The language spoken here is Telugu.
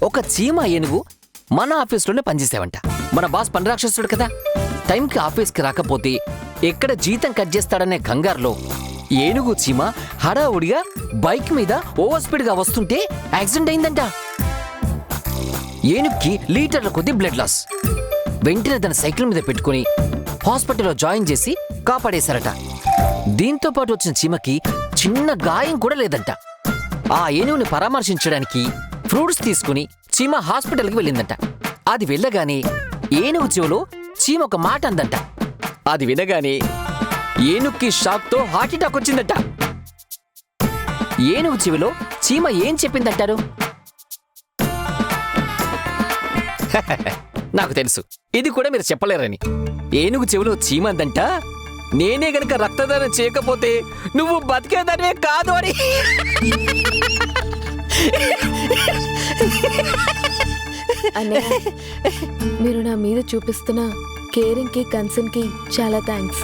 ఒక చీమ ఏనుగు మన ఆఫీస్లోనే పనిచేసావంట. మన బాస్ పని రాక్షసుడు కదా, టైంకి ఆఫీస్కి రాకపోతే ఎక్కడ జీతం కట్ చేస్తాడనే కంగారులో ఏనుగు చీమ హడావుడిగా బైక్ మీద ఓవర్ స్పీడ్ గా వస్తుంటే యాక్సిడెంట్ అయిందంట. ఏనుగుకి లీటర్ల కొద్ది బ్లడ్ లాస్. వెంటనే తన సైకిల్ మీద పెట్టుకుని హాస్పిటల్లో జాయిన్ చేసి కాపాడేశారట. దీంతో పాటు వచ్చిన చీమకి చిన్న గాయం కూడా లేదంట. ఆ ఏనుగుని పరామర్శించడానికి ఫ్రూట్స్ తీసుకుని చీమ హాస్పిటల్కి వెళ్ళిందంట. అది వెళ్ళగానే ఏనుగు చెవిలో చీమ ఒక మాట అందంట. అది వినగానే ఏనుగుకి షాక్తో హార్ట్ అటాక్ వచ్చిందట. ఏనుగు చెవిలో చీమ ఏం చెప్పిందంటారు? నాకు తెలుసు, ఇది కూడా మీరు చెప్పలేరని. ఏనుగు చెవిలో చీమ అందంట, నేనే గనక రక్తదానం చేయకపోతే నువ్వు బతికేదానివే కాదు అని. అన్నయ్య, మీరు నా మీద చూపిస్తున్న కేరింగ్ కి కన్సర్న్ కి చాలా థ్యాంక్స్.